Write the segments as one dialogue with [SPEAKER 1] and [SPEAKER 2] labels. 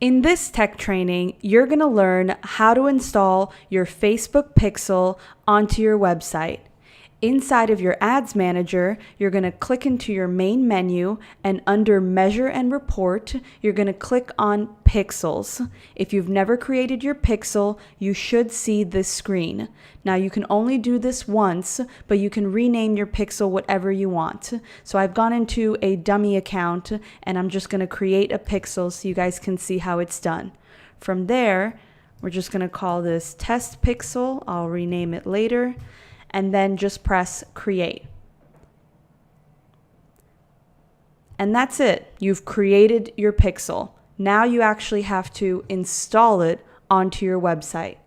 [SPEAKER 1] In this tech training, you're going to learn how to install your Facebook Pixel onto your website. Inside of your Ads Manager, you're going to click into your main menu, and under Measure and Report, you're going to click on Pixels. If you've never created your pixel, you should see this screen. Now you can only do this once, but you can rename your pixel whatever you want. So I've gone into a dummy account and I'm just going to create a pixel so you guys can see how it's done. From there, we're just going to call this Test Pixel. I'll rename it later. And then just press Create. And that's it. You've created your pixel. Now you actually have to install it onto your website.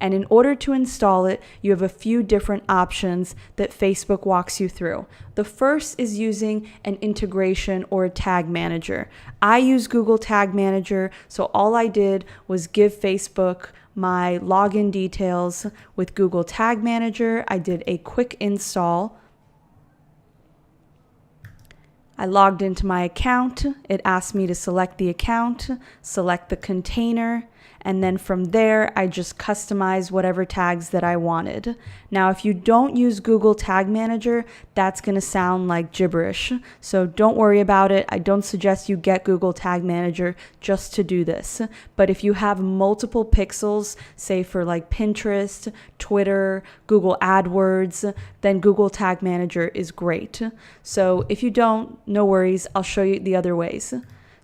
[SPEAKER 1] And in order to install it, you have a few different options that Facebook walks you through. The first is using an integration or a tag manager. I use Google Tag Manager, so all I did was give Facebook my login details with Google Tag Manager. I did a quick install. I logged into my account. It asked me to select the account, select the container, and then from there, I just customize whatever tags that I wanted. Now, if you don't use Google Tag Manager, that's going to sound like gibberish. So don't worry about it. I don't suggest you get Google Tag Manager just to do this. But if you have multiple pixels, say for like Pinterest, Twitter, Google AdWords, then Google Tag Manager is great. So if you don't, no worries. I'll show you the other ways.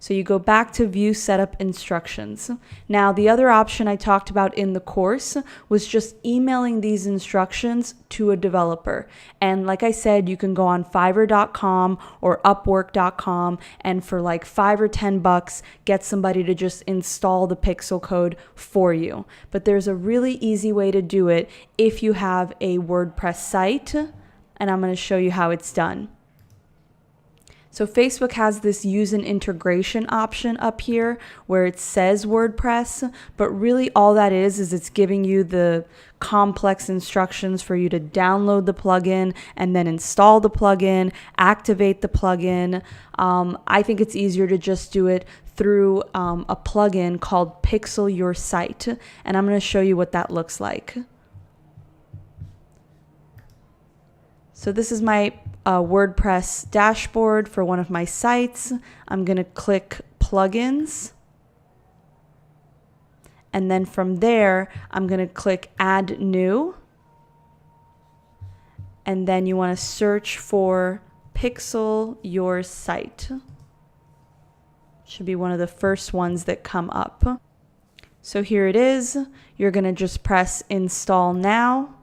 [SPEAKER 1] So you go back to View Setup Instructions. Now, the other option I talked about in the course was just emailing these instructions to a developer. And like I said, you can go on Fiverr.com or Upwork.com and for like $5 or $10, get somebody to just install the pixel code for you. But there's a really easy way to do it if you have a WordPress site, and I'm going to show you how it's done. So Facebook has this use an integration option up here where it says WordPress, but really all that is it's giving you the complex instructions for you to download the plugin and then install the plugin, activate the plugin. I think it's easier to just do it through a plugin called Pixel Your Site, and I'm going to show you what that looks like. So this is my WordPress dashboard for one of my sites. I'm going to click Plugins. And then from there, I'm going to click Add New. And then you want to search for Pixel Your Site. Should be one of the first ones that come up. So here it is. You're going to just press Install Now.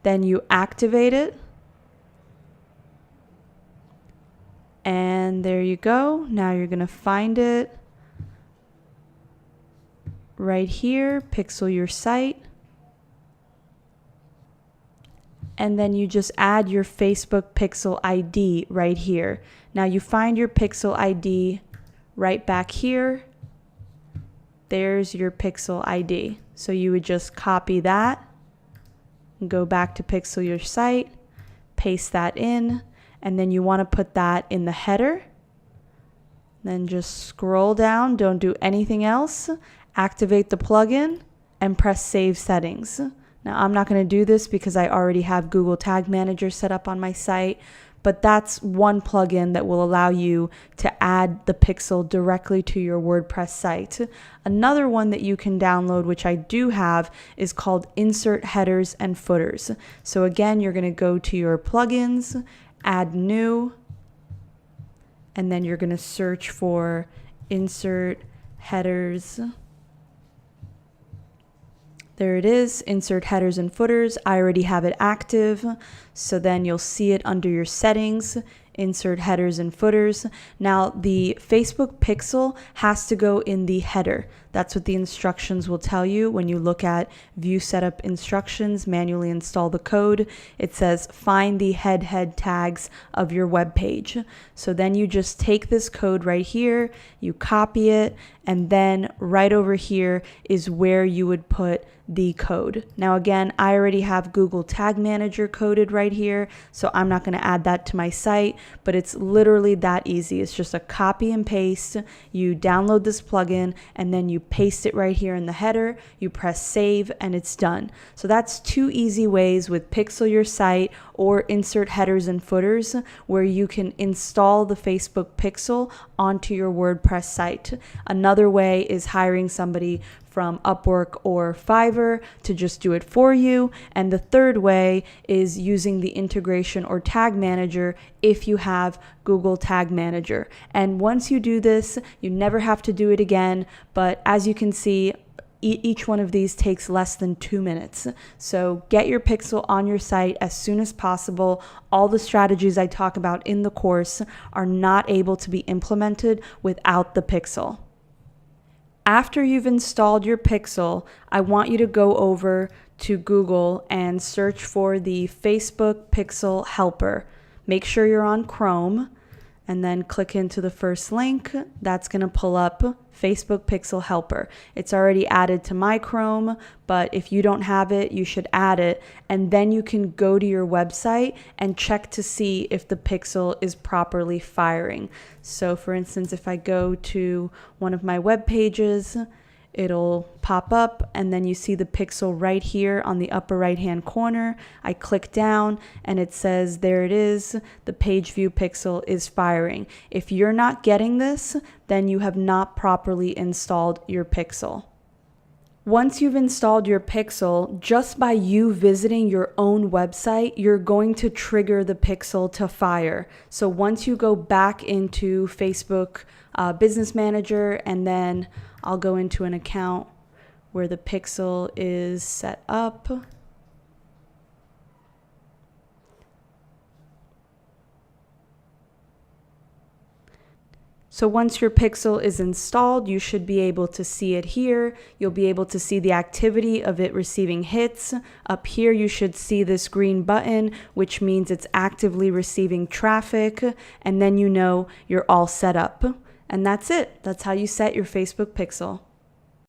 [SPEAKER 1] Then you activate it. And there you go. Now you're going to find it right here, Pixel Your Site. And then you just add your Facebook Pixel ID right here. Now you find your Pixel ID right back here. There's your Pixel ID. So you would just copy that. Go back to Pixel Your Site, paste that in, and then you want to put that in the header. Then just scroll down, don't do anything else, activate the plugin, and press Save Settings. Now I'm not going to do this because I already have Google Tag Manager set up on my site, but that's one plugin that will allow you to add the pixel directly to your WordPress site. Another one that you can download, which I do have, is called Insert Headers and Footers. So again, you're going to go to your plugins, add new, and then you're going to search for Insert Headers. There it is, Insert Headers and Footers. I already have it active, so then you'll see it under your settings, Insert Headers and Footers. Now, the Facebook Pixel has to go in the header. That's what the instructions will tell you when you look at View Setup Instructions, manually install the code. It says find the head tags of your web page. So then you just take this code right here, you copy it, and then right over here is where you would put the code. Now again, I already have Google Tag Manager coded right here, so I'm not going to add that to my site, but it's literally that easy. It's just a copy and paste. You download this plugin and then you paste it right here in the header, you press save, and it's done. So that's 2 easy ways with Pixel Your Site or insert headers and footers where you can install the Facebook Pixel onto your WordPress site. Another way is hiring somebody from Upwork or Fiverr to just do it for you. And the third way is using the integration or tag manager if you have Google Tag Manager. And once you do this, you never have to do it again. But as you can see, each one of these takes less than 2 minutes. So get your pixel on your site as soon as possible. All the strategies I talk about in the course are not able to be implemented without the pixel. After you've installed your pixel, I want you to go over to Google and search for the Facebook Pixel Helper. Make sure you're on Chrome and then click into the first link. That's going to pull up Facebook Pixel Helper. It's already added to my Chrome, but if you don't have it, you should add it. And then you can go to your website and check to see if the pixel is properly firing. So for instance, if I go to one of my web pages, it'll pop up and then you see the pixel right here on the upper right hand corner. I click down and it says there it is, the page view pixel is firing. If you're not getting this, then you have not properly installed your pixel. Once you've installed your pixel, just by you visiting your own website, you're going to trigger the pixel to fire. So once you go back into Facebook Business Manager, and then I'll go into an account where the pixel is set up. So once your pixel is installed, you should be able to see it here. You'll be able to see the activity of it receiving hits. Up here, you should see this green button, which means it's actively receiving traffic. And then you know you're all set up. And that's it. That's how you set your Facebook pixel.